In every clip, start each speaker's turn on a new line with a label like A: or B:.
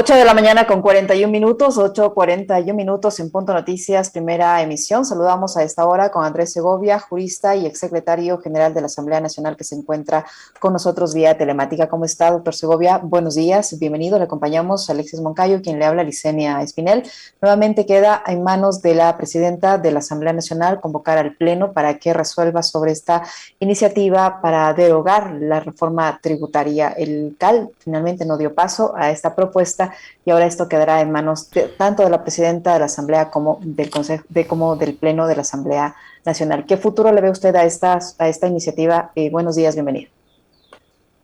A: 8 de la mañana con 41 minutos, 8:41 minutos en Punto Noticias, primera emisión. Saludamos a esta hora con Andrés Segovia, jurista y exsecretario general de la Asamblea Nacional, que se encuentra con nosotros vía telemática. ¿Cómo está, doctor Segovia? Buenos días, bienvenido. Le acompañamos a Alexis Moncayo, quien le habla, Licenia Espinel. Nuevamente queda en manos de la presidenta de la Asamblea Nacional convocar al Pleno para que resuelva sobre esta iniciativa para derogar la reforma tributaria. El CAL finalmente no dio paso a esta propuesta y ahora esto quedará en manos tanto de la presidenta de la Asamblea como del Consejo, como del Pleno de la Asamblea Nacional. ¿Qué futuro le ve usted a esta iniciativa? Buenos días, bienvenido.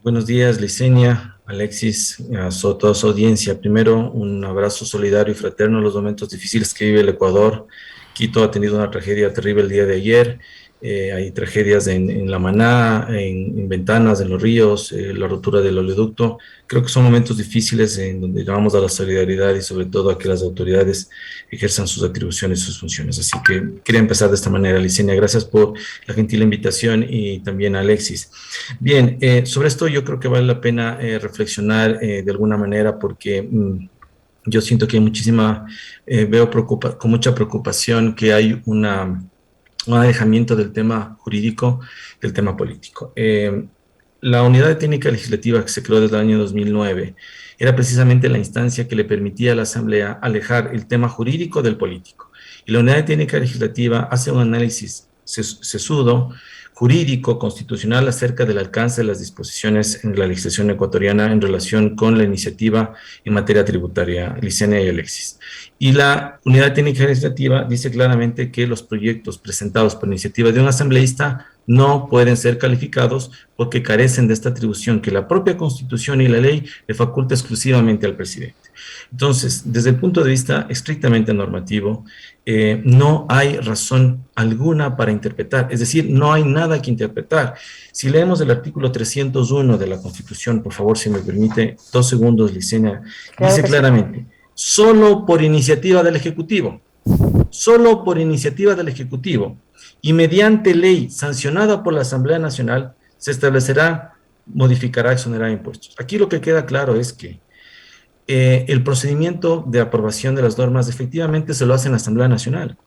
B: Buenos días, Licenia, Alexis, a toda su audiencia. Primero, un abrazo solidario y fraterno en los momentos difíciles que vive el Ecuador. Quito ha tenido una tragedia terrible el día de ayer. Hay tragedias en La Maná, en Ventanas, en los ríos, la rotura del oleoducto. Creo que son momentos difíciles en donde llamamos a la solidaridad y sobre todo a que las autoridades ejerzan sus atribuciones y sus funciones. Así que quería empezar de esta manera, Licenia. Gracias por la gentil invitación y también a Alexis. Bien, sobre esto yo creo que vale la pena reflexionar de alguna manera porque yo siento que hay veo con mucha preocupación que hay un alejamiento del tema jurídico del tema político. La unidad de técnica legislativa que se creó desde el año 2009 era precisamente la instancia que le permitía a la Asamblea alejar el tema jurídico del político. Y la unidad de técnica legislativa hace un análisis sesudo, jurídico, constitucional acerca del alcance de las disposiciones en la legislación ecuatoriana en relación con la iniciativa en materia tributaria, Licenia y Alexis. Y la unidad técnica legislativa dice claramente que los proyectos presentados por iniciativa de un asambleísta no pueden ser calificados porque carecen de esta atribución que la propia Constitución y la ley le faculta exclusivamente al presidente. Entonces, desde el punto de vista estrictamente normativo, no hay razón alguna para interpretar, es decir, no hay nada que interpretar. Si leemos el artículo 301 de la Constitución, por favor, si me permite, 2 segundos, Licenia,
A: Claro
B: dice
A: que sí.
B: claramente, solo por iniciativa del Ejecutivo, solo por iniciativa del Ejecutivo y mediante ley sancionada por la Asamblea Nacional se establecerá, modificará, exonerará impuestos. Aquí lo que queda claro es que el procedimiento de aprobación de las normas efectivamente se lo hace en la Asamblea Nacional,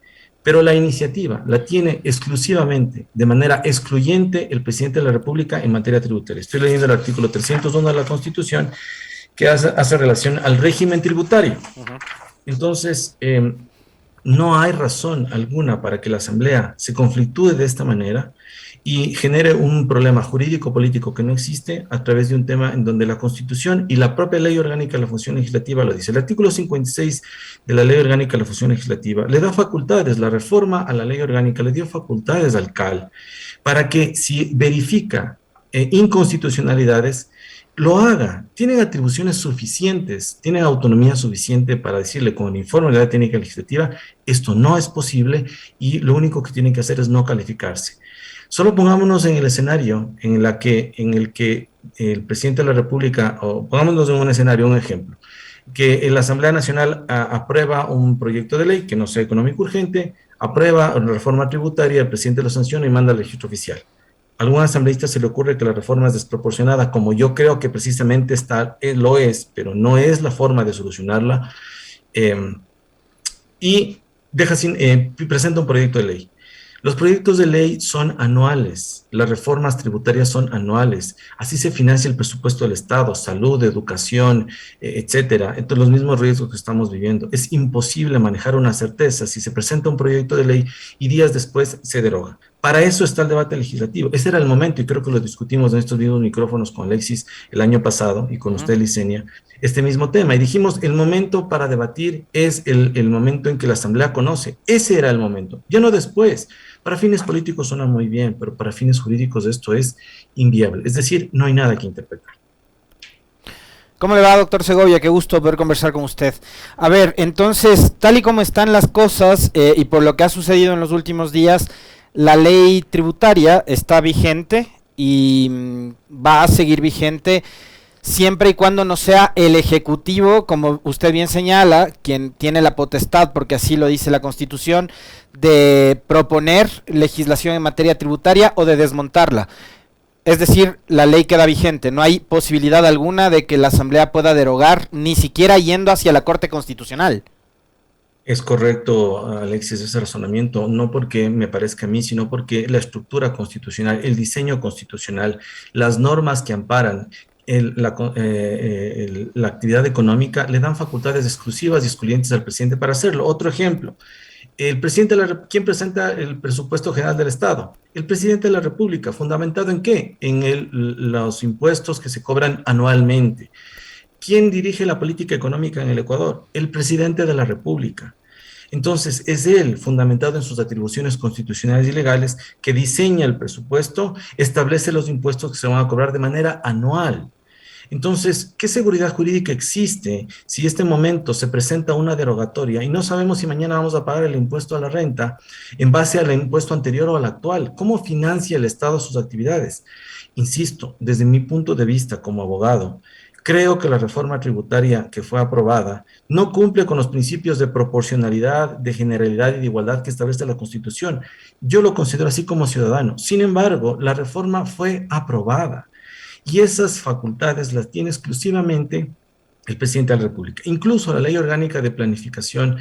B: pero la iniciativa la tiene exclusivamente, de manera excluyente, el presidente de la República en materia tributaria. Estoy leyendo el artículo 301 de la Constitución que hace relación al régimen tributario. Entonces, no hay razón alguna para que la Asamblea se conflictúe de esta manera y genere un problema jurídico-político que no existe a través de un tema en donde la Constitución y la propia Ley Orgánica de la Función Legislativa lo dice. El artículo 56 de la Ley Orgánica de la Función Legislativa le da facultades, la reforma a la Ley Orgánica le dio facultades al CAL para que si verifica inconstitucionalidades, lo haga. Tienen atribuciones suficientes, tienen autonomía suficiente para decirle con el informe de la técnica legislativa, esto no es posible y lo único que tienen que hacer es no calificarse. Solo pongámonos en el escenario en el que el presidente de la República, o pongámonos en un escenario, un ejemplo, que la Asamblea Nacional aprueba un proyecto de ley que no sea económico urgente, aprueba una reforma tributaria, el presidente lo sanciona y manda al registro oficial. A algún asambleísta se le ocurre que la reforma es desproporcionada, como yo creo que precisamente lo es, pero no es la forma de solucionarla, y presenta un proyecto de ley. Los proyectos de ley son anuales, las reformas tributarias son anuales, así se financia el presupuesto del Estado, salud, educación, etcétera, entre los mismos riesgos que estamos viviendo. Es imposible manejar una certeza si se presenta un proyecto de ley y días después se deroga. Para eso está el debate legislativo. Ese era el momento, y creo que lo discutimos en estos mismos micrófonos con Alexis el año pasado y con usted, Licenia, este mismo tema. Y dijimos, el momento para debatir es el momento en que la Asamblea conoce. Ese era el momento, ya no después. Para fines políticos suena muy bien, pero para fines jurídicos esto es inviable. Es decir, no hay nada que interpretar.
C: ¿Cómo le va, doctor Segovia? Qué gusto poder conversar con usted. A ver, entonces, tal y como están las cosas y por lo que ha sucedido en los últimos días, la ley tributaria está vigente y va a seguir vigente siempre y cuando no sea el Ejecutivo, como usted bien señala, quien tiene la potestad, porque así lo dice la Constitución, de proponer legislación en materia tributaria o de desmontarla. Es decir, la ley queda vigente, no hay posibilidad alguna de que la Asamblea pueda derogar, ni siquiera yendo hacia la Corte Constitucional.
B: Es correcto, Alexis, ese razonamiento, no porque me parezca a mí, sino porque la estructura constitucional, el diseño constitucional, las normas que amparan la actividad económica le dan facultades exclusivas y excluyentes al presidente para hacerlo. Otro ejemplo, el presidente ¿quién presenta el presupuesto general del Estado? El presidente de la República. ¿Fundamentado en qué? En los impuestos que se cobran anualmente. ¿Quién dirige la política económica en el Ecuador? El presidente de la República. Entonces, es él, fundamentado en sus atribuciones constitucionales y legales, que diseña el presupuesto, establece los impuestos que se van a cobrar de manera anual. Entonces, ¿qué seguridad jurídica existe si este momento se presenta una derogatoria y no sabemos si mañana vamos a pagar el impuesto a la renta en base al impuesto anterior o al actual? ¿Cómo financia el Estado sus actividades? Insisto, desde mi punto de vista como abogado, creo que la reforma tributaria que fue aprobada no cumple con los principios de proporcionalidad, de generalidad y de igualdad que establece la Constitución. Yo lo considero así como ciudadano. Sin embargo, la reforma fue aprobada y esas facultades las tiene exclusivamente el presidente de la República. Incluso la ley orgánica de planificación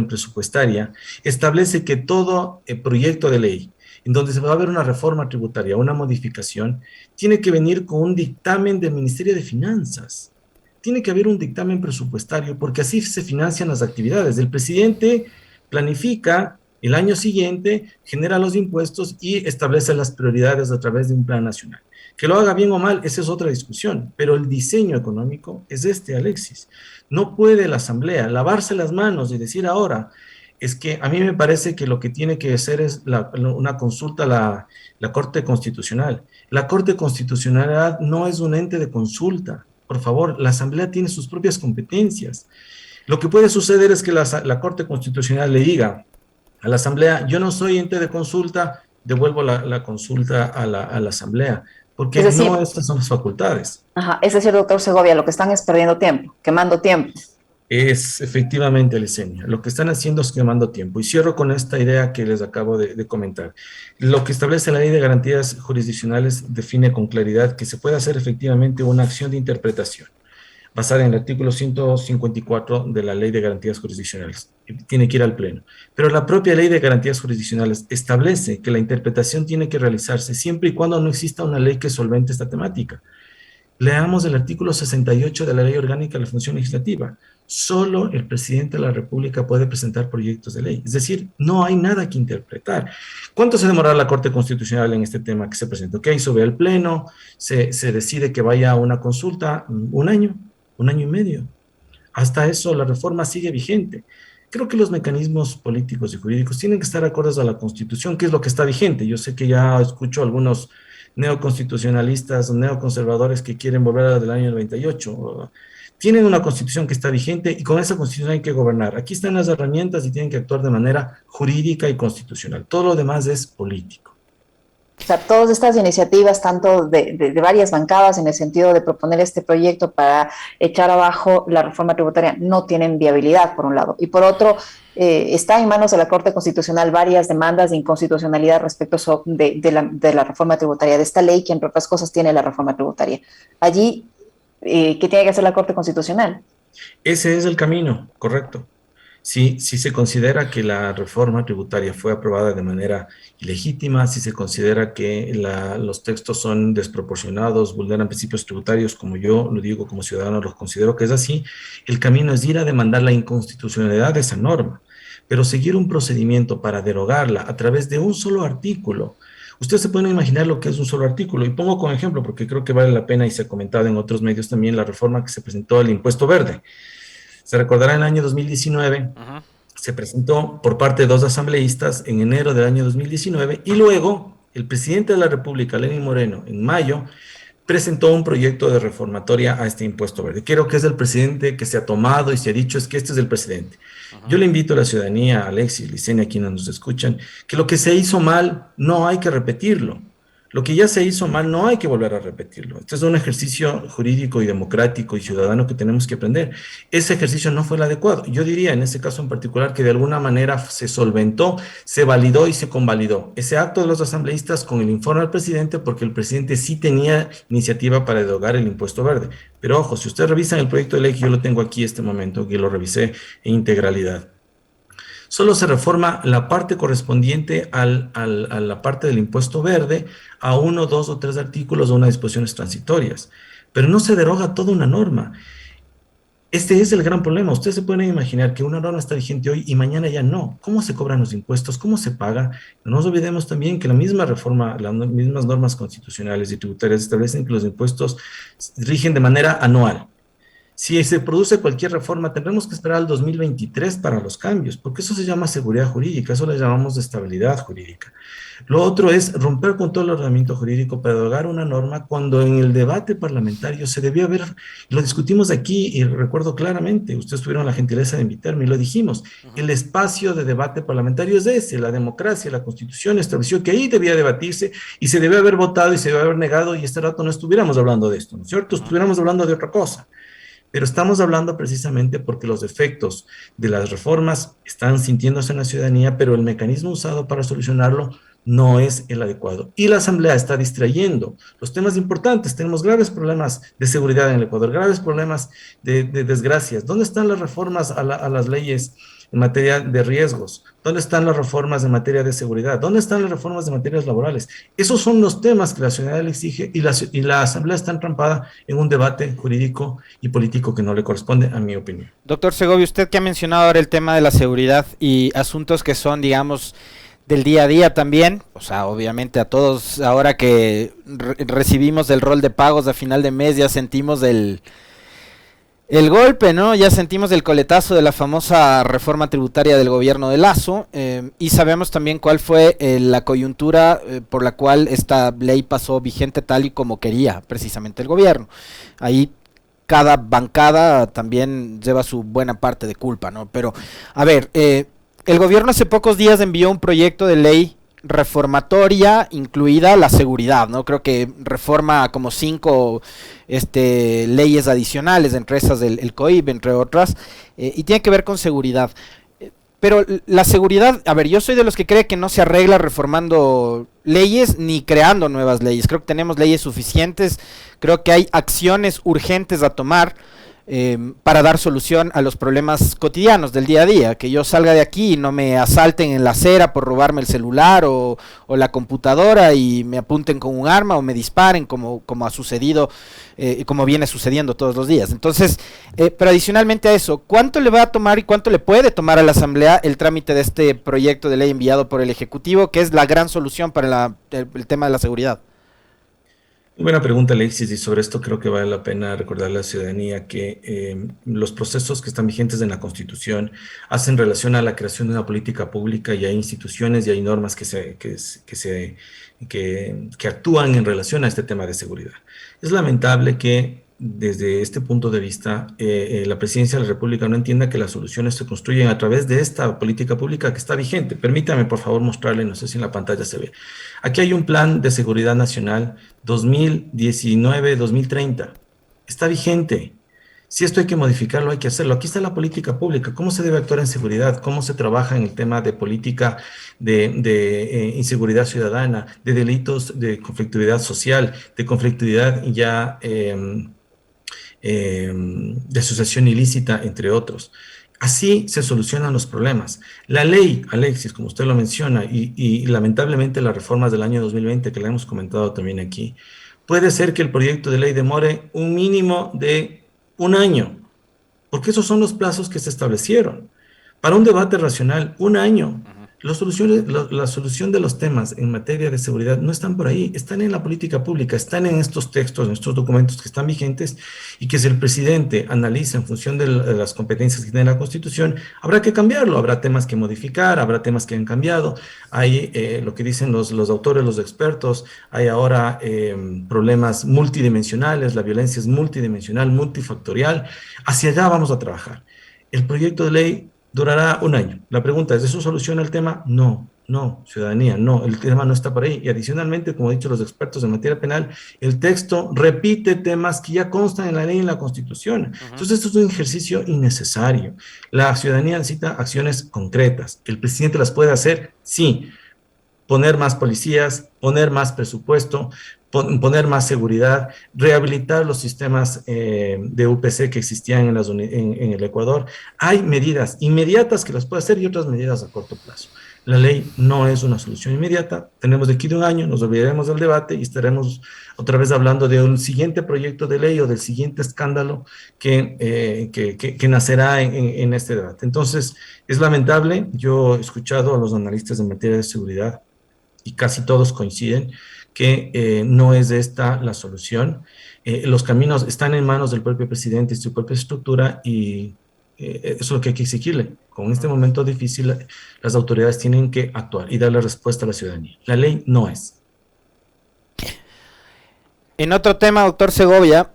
B: presupuestaria establece que todo proyecto de ley en donde se va a ver una reforma tributaria, una modificación, tiene que venir con un dictamen del Ministerio de Finanzas. Tiene que haber un dictamen presupuestario, porque así se financian las actividades. El presidente planifica el año siguiente, genera los impuestos y establece las prioridades a través de un plan nacional. Que lo haga bien o mal, esa es otra discusión, pero el diseño económico es Alexis. No puede la Asamblea lavarse las manos y decir ahora, es que a mí me parece que lo que tiene que hacer es una consulta a la Corte Constitucional. La Corte Constitucional no es un ente de consulta. Por favor, la Asamblea tiene sus propias competencias. Lo que puede suceder es que la Corte Constitucional le diga a la Asamblea, yo no soy ente de consulta, devuelvo la consulta a la Asamblea, porque es decir, no estas son las facultades.
A: Ajá, es decir, doctor Segovia, lo que están es perdiendo tiempo, quemando tiempo.
B: Es efectivamente, Licenia, lo que están haciendo es quemando tiempo. Y cierro con esta idea que les acabo de comentar. Lo que establece la Ley de Garantías Jurisdiccionales define con claridad que se puede hacer efectivamente una acción de interpretación basada en el artículo 154 de la Ley de Garantías Jurisdiccionales. Tiene que ir al Pleno. Pero la propia Ley de Garantías Jurisdiccionales establece que la interpretación tiene que realizarse siempre y cuando no exista una ley que solvente esta temática. Leamos el artículo 68 de la Ley Orgánica de la Función Legislativa. Solo el presidente de la República puede presentar proyectos de ley. Es decir, no hay nada que interpretar. ¿Cuánto se demorará la Corte Constitucional en este tema que se presenta? Ok, sube al Pleno, se decide que vaya a una consulta, un año y medio. Hasta eso la reforma sigue vigente. Creo que los mecanismos políticos y jurídicos tienen que estar acordes a la Constitución, que es lo que está vigente. Yo sé que ya escucho algunos neoconstitucionalistas o neoconservadores que quieren volver a la del año 98. Tienen una constitución que está vigente y con esa constitución hay que gobernar. Aquí están las herramientas y tienen que actuar de manera jurídica y constitucional. Todo lo demás es político.
A: O sea, todas estas iniciativas, tanto de varias bancadas en el sentido de proponer este proyecto para echar abajo la reforma tributaria, no tienen viabilidad, por un lado. Y por otro, está en manos de la Corte Constitucional varias demandas de inconstitucionalidad respecto de la reforma tributaria, de esta ley que, entre otras cosas, tiene la reforma tributaria. Allí, ¿qué tiene que hacer la Corte Constitucional?
B: Ese es el camino, correcto. Si se considera que la reforma tributaria fue aprobada de manera ilegítima, si se considera que los textos son desproporcionados, vulneran principios tributarios, como yo lo digo como ciudadano, los considero que es así, el camino es ir a demandar la inconstitucionalidad de esa norma, pero seguir un procedimiento para derogarla a través de un solo artículo. Ustedes se pueden imaginar lo que es un solo artículo, y pongo como ejemplo, porque creo que vale la pena y se ha comentado en otros medios también, la reforma que se presentó al impuesto verde. Se recordará en el año 2019, se presentó por parte de 2 asambleístas en enero del año 2019 y luego el presidente de la República, Lenín Moreno, en mayo, presentó un proyecto de reformatoria a este impuesto verde. Creo que es el presidente que se ha tomado y se ha dicho es que este es el presidente. Yo le invito a la ciudadanía, a Alexis, Licenia, a quienes nos escuchan, que lo que se hizo mal no hay que repetirlo. Lo que ya se hizo mal no hay que volver a repetirlo. Este es un ejercicio jurídico y democrático y ciudadano que tenemos que aprender. Ese ejercicio no fue el adecuado. Yo diría en este caso en particular que de alguna manera se solventó, se validó y se convalidó ese acto de los asambleístas con el informe al presidente, porque el presidente sí tenía iniciativa para derogar el impuesto verde. Pero ojo, si ustedes revisan el proyecto de ley, que yo lo tengo aquí en este momento, que lo revisé en integralidad, solo se reforma la parte correspondiente a la parte del impuesto verde, a uno, dos o tres artículos o unas disposiciones transitorias, pero no se deroga toda una norma. Este es el gran problema. Ustedes se pueden imaginar que una norma está vigente hoy y mañana ya no. ¿Cómo se cobran los impuestos? ¿Cómo se paga? No nos olvidemos también que la misma reforma, las mismas normas constitucionales y tributarias establecen que los impuestos rigen de manera anual. Si se produce cualquier reforma, tendremos que esperar al 2023 para los cambios, porque eso se llama seguridad jurídica, eso le llamamos estabilidad jurídica. Lo otro es romper con todo el ordenamiento jurídico para derogar una norma cuando en el debate parlamentario se debió haber, lo discutimos aquí y recuerdo claramente, ustedes tuvieron la gentileza de invitarme y lo dijimos, el espacio de debate parlamentario es ese, la democracia, la Constitución estableció que ahí debía debatirse y se debió haber votado y se debió haber negado y este rato no estuviéramos hablando de esto, ¿no es cierto? Estuviéramos hablando de otra cosa. Pero estamos hablando precisamente porque los efectos de las reformas están sintiéndose en la ciudadanía, pero el mecanismo usado para solucionarlo no es el adecuado. Y la Asamblea está distrayendo los temas importantes. Tenemos graves problemas de seguridad en el Ecuador, graves problemas de desgracias. ¿Dónde están las reformas a las leyes en materia de riesgos? ¿Dónde están las reformas en materia de seguridad? ¿Dónde están las reformas de materias laborales? Esos son los temas que la ciudadanía le exige y la Asamblea está entrampada en un debate jurídico y político que no le corresponde, a mi opinión.
C: Doctor Segovia, usted que ha mencionado ahora el tema de la seguridad y asuntos que son, digamos, del día a día también, o sea, obviamente a todos ahora que recibimos el rol de pagos a final de mes ya sentimos el golpe, ¿no? Ya sentimos el coletazo de la famosa reforma tributaria del gobierno de Lasso y sabemos también cuál fue la coyuntura por la cual esta ley pasó vigente tal y como quería precisamente el gobierno. Ahí cada bancada también lleva su buena parte de culpa, ¿no? Pero, a ver, el gobierno hace pocos días envió un proyecto de ley reformatoria, incluida la seguridad, ¿no? Creo que reforma como 5 leyes adicionales, entre esas el COIP, entre otras, y tiene que ver con seguridad. Pero la seguridad, a ver, yo soy de los que cree que no se arregla reformando leyes ni creando nuevas leyes. Creo que tenemos leyes suficientes, creo que hay acciones urgentes a tomar para dar solución a los problemas cotidianos del día a día, que yo salga de aquí y no me asalten en la acera por robarme el celular o la computadora y me apunten con un arma o me disparen como ha sucedido y como viene sucediendo todos los días. Entonces, pero adicionalmente a eso, ¿cuánto le va a tomar y cuánto le puede tomar a la Asamblea el trámite de este proyecto de ley enviado por el Ejecutivo, que es la gran solución para el tema de la seguridad?
B: Buena pregunta, Alexis, y sobre esto creo que vale la pena recordar a la ciudadanía que los procesos que están vigentes en la Constitución hacen relación a la creación de una política pública y hay instituciones y hay normas que actúan en relación a este tema de seguridad. Es lamentable que desde este punto de vista la Presidencia de la República no entienda que las soluciones se construyen a través de esta política pública que está vigente. Permítame, por favor, mostrarle, no sé si en la pantalla se ve. Aquí hay un plan de seguridad nacional 2019-2030. Está vigente. Si esto hay que modificarlo, hay que hacerlo. Aquí está la política pública, cómo se debe actuar en seguridad, cómo se trabaja en el tema de política de inseguridad ciudadana, de delitos de conflictividad social, de conflictividad ya de asociación ilícita, entre otros. Así se solucionan los problemas. La ley, Alexis, como usted lo menciona, y lamentablemente las reformas del año 2020, que le hemos comentado también aquí, puede ser que el proyecto de ley demore un mínimo de un año, porque esos son los plazos que se establecieron. Para un debate racional, un año. La solución de los temas en materia de seguridad no están por ahí, están en la política pública, están en estos textos, en estos documentos que están vigentes y que si el presidente analiza en función de las competencias que tiene la Constitución, habrá que cambiarlo, habrá temas que modificar, habrá temas que han cambiado. Hay lo que dicen los autores, los expertos, hay ahora problemas multidimensionales, la violencia es multidimensional, multifactorial, hacia allá vamos a trabajar. El proyecto de ley durará un año. La pregunta es, ¿eso soluciona el tema? No. No, ciudadanía, no, el tema no está por ahí. Y adicionalmente, como han dicho los expertos en materia penal, el texto repite temas que ya constan en la ley y en la Constitución. Entonces, esto es un ejercicio innecesario. La ciudadanía necesita acciones concretas. ¿El presidente las puede hacer? Sí. Poner más policías, poner más presupuesto, poner más seguridad, rehabilitar los sistemas de UPC que existían en el Ecuador. Hay medidas inmediatas que las puede hacer y otras medidas a corto plazo. La ley no es una solución inmediata. Tenemos de aquí de un año, nos olvidaremos del debate y estaremos otra vez hablando de un siguiente proyecto de ley o del siguiente escándalo que nacerá en este debate. Entonces, es lamentable. Yo he escuchado a los analistas en materia de seguridad y casi todos coinciden que no es esta la solución. Los caminos están en manos del propio presidente y su propia estructura y eso es lo que hay que exigirle. Con este momento difícil, las autoridades tienen que actuar y darle respuesta a la ciudadanía. La ley no es.
C: En otro tema, doctor Segovia,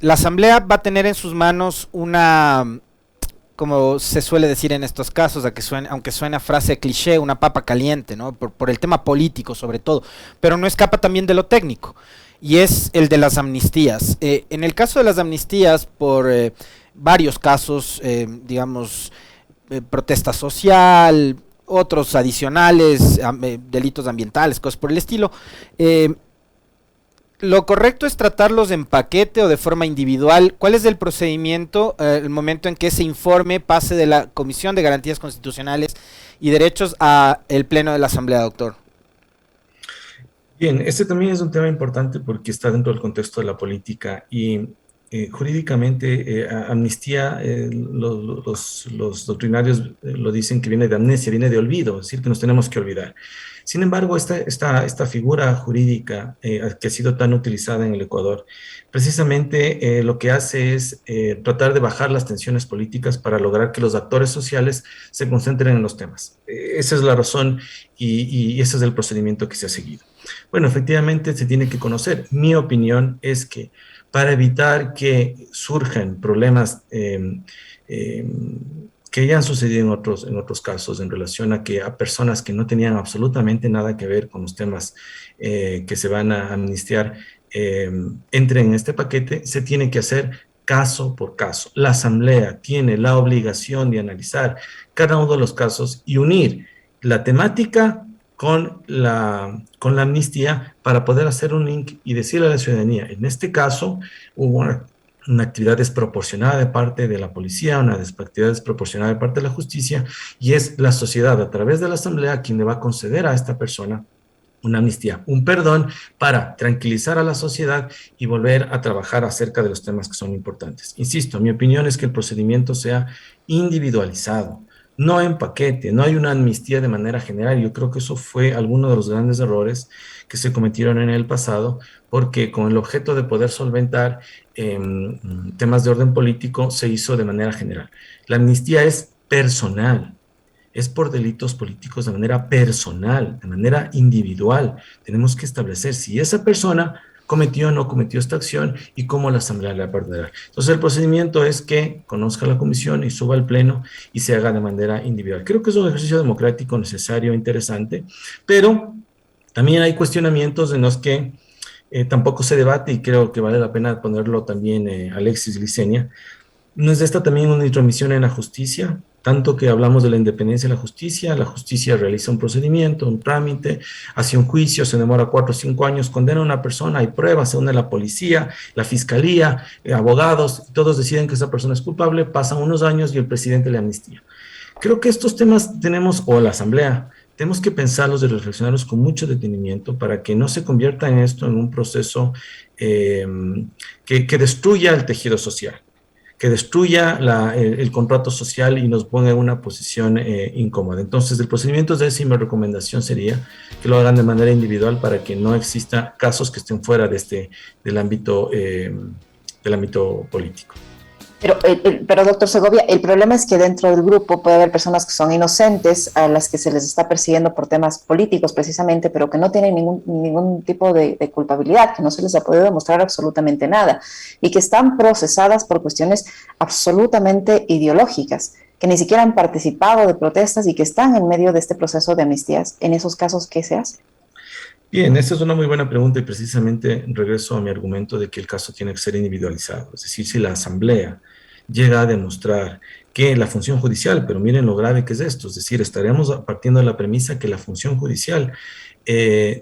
C: la Asamblea va a tener en sus manos una, como se suele decir en estos casos, aunque suena frase cliché, una papa caliente, ¿no? Por el tema político sobre todo, pero no escapa también de lo técnico, y es el de las amnistías. En el caso de las amnistías, por varios casos, digamos, protesta social, otros adicionales, delitos ambientales, cosas por el estilo, ¿lo correcto es tratarlos en paquete o de forma individual? ¿Cuál es el procedimiento, el momento en que ese informe pase de la Comisión de Garantías Constitucionales y Derechos a el Pleno de la Asamblea, doctor?
B: Bien, este también es un tema importante porque está dentro del contexto de la política y jurídicamente amnistía, los doctrinarios lo dicen que viene de amnesia, viene de olvido, es decir, que nos tenemos que olvidar. Sin embargo, esta figura jurídica que ha sido tan utilizada en el Ecuador, precisamente lo que hace es tratar de bajar las tensiones políticas para lograr que los actores sociales se concentren en los temas. Esa es la razón y ese es el procedimiento que se ha seguido. Bueno, efectivamente se tiene que conocer. Mi opinión es que para evitar que surjan problemas que ya han sucedido en otros casos en relación a personas que no tenían absolutamente nada que ver con los temas que se van a amnistiar, entren en este paquete, se tiene que hacer caso por caso. La Asamblea tiene la obligación de analizar cada uno de los casos y unir la temática con la amnistía para poder hacer un link y decirle a la ciudadanía, en este caso hubo una actividad desproporcionada de parte de la policía, una actividad desproporcionada de parte de la justicia, y es la sociedad a través de la Asamblea quien le va a conceder a esta persona una amnistía, un perdón para tranquilizar a la sociedad y volver a trabajar acerca de los temas que son importantes. Insisto, mi opinión es que el procedimiento sea individualizado, no en paquete, no hay una amnistía de manera general. Yo creo que eso fue alguno de los grandes errores que se cometieron en el pasado, porque con el objeto de poder solventar temas de orden político se hizo de manera general. La amnistía es personal, es por delitos políticos de manera personal, de manera individual. Tenemos que establecer si esa persona cometió o no cometió esta acción y cómo la Asamblea la perderá. Entonces el procedimiento es que conozca la comisión y suba al pleno y se haga de manera individual. Creo que es un ejercicio democrático necesario, interesante, pero también hay cuestionamientos en los que tampoco se debate y creo que vale la pena ponerlo también Alexis Licenia. ¿No es esta también una intromisión en la justicia? Tanto que hablamos de la independencia de la justicia realiza un procedimiento, un trámite, hace un juicio, se demora 4 o 5 años, condena a una persona, hay pruebas, se une la policía, la fiscalía, abogados, todos deciden que esa persona es culpable, pasan unos años y el presidente le amnistía. Creo que estos temas tenemos, o la Asamblea, tenemos que pensarlos y reflexionarlos con mucho detenimiento para que no se convierta en esto en un proceso que destruya el tejido social, que destruya el contrato social y nos ponga en una posición incómoda. Entonces, el procedimiento es ese y mi recomendación sería que lo hagan de manera individual para que no exista casos que estén fuera de del ámbito político.
A: Pero, doctor Segovia, el problema es que dentro del grupo puede haber personas que son inocentes, a las que se les está persiguiendo por temas políticos precisamente, pero que no tienen ningún tipo de culpabilidad, que no se les ha podido demostrar absolutamente nada, y que están procesadas por cuestiones absolutamente ideológicas. que ni siquiera han participado de protestas y que están en medio de este proceso de amnistías. En esos casos, ¿qué se hace?
B: Bien, esta es una muy buena pregunta y precisamente regreso a mi argumento de que el caso tiene que ser individualizado. Es decir, si la Asamblea llega a demostrar que la función judicial, pero miren lo grave que es esto, es decir, estaremos partiendo de la premisa que la función judicial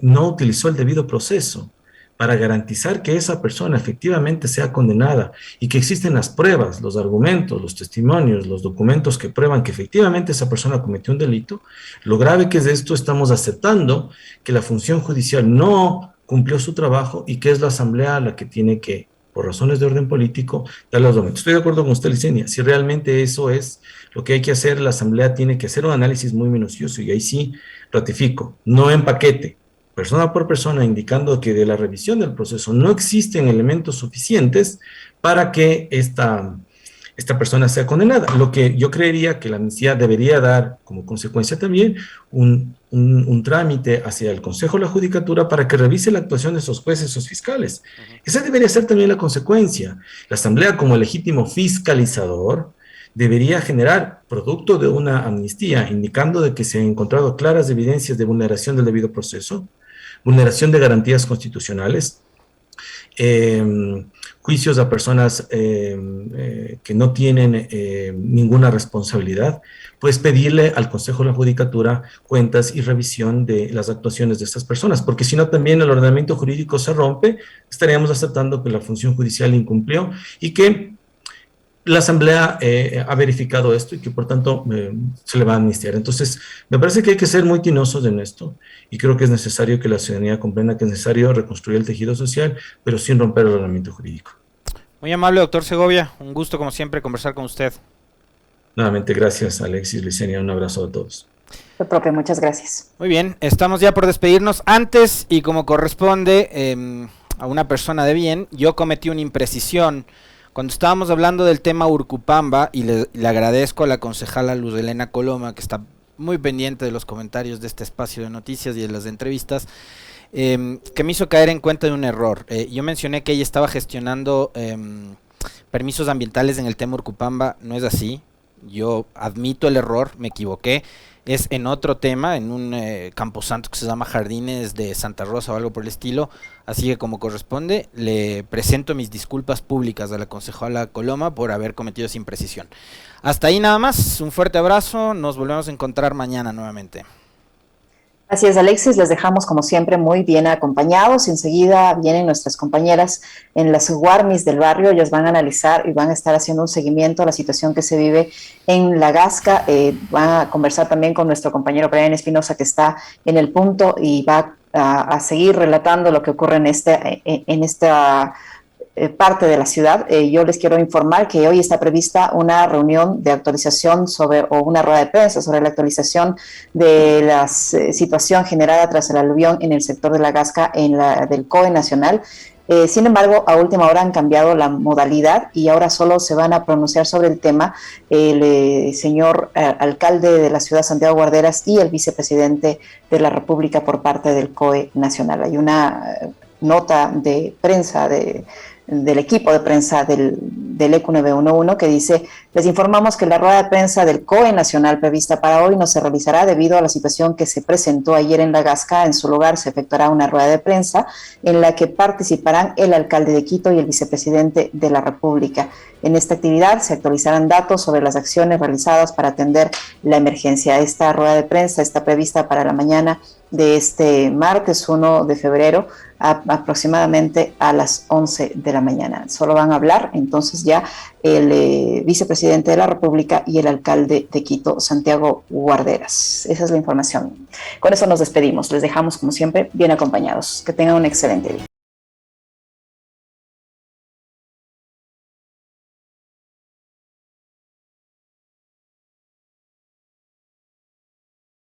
B: no utilizó el debido proceso para garantizar que esa persona efectivamente sea condenada y que existen las pruebas, los argumentos, los testimonios, los documentos que prueban que efectivamente esa persona cometió un delito. Lo grave que es esto, estamos aceptando que la función judicial no cumplió su trabajo y que es la Asamblea la que tiene que, por razones de orden político, dar los documentos. Estoy de acuerdo con usted, Licenia. Si realmente eso es lo que hay que hacer, la Asamblea tiene que hacer un análisis muy minucioso y ahí sí ratifico, no en paquete, persona por persona, indicando que de la revisión del proceso no existen elementos suficientes para que esta persona sea condenada. Lo que yo creería que la amnistía debería dar como consecuencia también un trámite hacia el Consejo de la Judicatura para que revise la actuación de esos jueces, esos fiscales. Esa debería ser también la consecuencia. La Asamblea, como legítimo fiscalizador, debería generar, producto de una amnistía, indicando de que se han encontrado claras evidencias de vulneración del debido proceso, vulneración de garantías constitucionales, juicios a personas que no tienen ninguna responsabilidad, pues pedirle al Consejo de la Judicatura cuentas y revisión de las actuaciones de estas personas, porque si no también el ordenamiento jurídico se rompe, estaríamos aceptando que la función judicial incumplió y que la Asamblea ha verificado esto y que por tanto se le va a amnistiar. Entonces, me parece que hay que ser muy tinosos en esto y creo que es necesario que la ciudadanía comprenda que es necesario reconstruir el tejido social, pero sin romper el ordenamiento jurídico.
C: Muy amable, doctor Segovia. Un gusto, como siempre, conversar con usted.
B: Nuevamente, gracias, Alexis, Licenia. Un abrazo a todos.
A: Lo propio, muchas gracias.
C: Muy bien, estamos ya por despedirnos. Antes, y como corresponde a una persona de bien, yo cometí una imprecisión cuando estábamos hablando del tema Urcupamba, y le agradezco a la concejala Luz Helena Coloma, que está muy pendiente de los comentarios de este espacio de noticias y de las entrevistas, que me hizo caer en cuenta de un error. Yo mencioné que ella estaba gestionando permisos ambientales en el tema Urcupamba. No es así. Yo admito el error, me equivoqué. Es en otro tema, en un camposanto que se llama Jardines de Santa Rosa o algo por el estilo. Así que, como corresponde, le presento mis disculpas públicas a la concejala Coloma por haber cometido esa imprecisión. Hasta ahí nada más, un fuerte abrazo, nos volvemos a encontrar mañana nuevamente.
A: Así es, Alexis, les dejamos como siempre muy bien acompañados. Enseguida vienen nuestras compañeras en las Guarmis del barrio, ellas van a analizar y van a estar haciendo un seguimiento a la situación que se vive en La Gasca. Van a conversar también con nuestro compañero Brian Espinosa, que está en el punto y va a seguir relatando lo que ocurre en esta parte de la ciudad. Yo les quiero informar que hoy está prevista una reunión de actualización o una rueda de prensa sobre la actualización de la situación generada tras el aluvión en el sector de La Gasca del COE Nacional. Sin embargo, a última hora han cambiado la modalidad y ahora solo se van a pronunciar sobre el tema el señor alcalde de la ciudad, Santiago Guarderas, y el vicepresidente de la República por parte del COE Nacional. Hay una nota de prensa del equipo de prensa del ECU 911 que dice: les informamos que la rueda de prensa del COE Nacional prevista para hoy no se realizará debido a la situación que se presentó ayer en La Gasca. En su lugar se efectuará una rueda de prensa en la que participarán el alcalde de Quito y el vicepresidente de la República. En esta actividad se actualizarán datos sobre las acciones realizadas para atender la emergencia. Esta rueda de prensa está prevista para la mañana de este martes 1 de febrero, aproximadamente a las 11 de la mañana. Solo van a hablar entonces ya el vicepresidente de la República y el alcalde de Quito, Santiago Guarderas. Esa es la información. Con eso nos despedimos. Les dejamos, como siempre, bien acompañados. Que tengan un excelente día.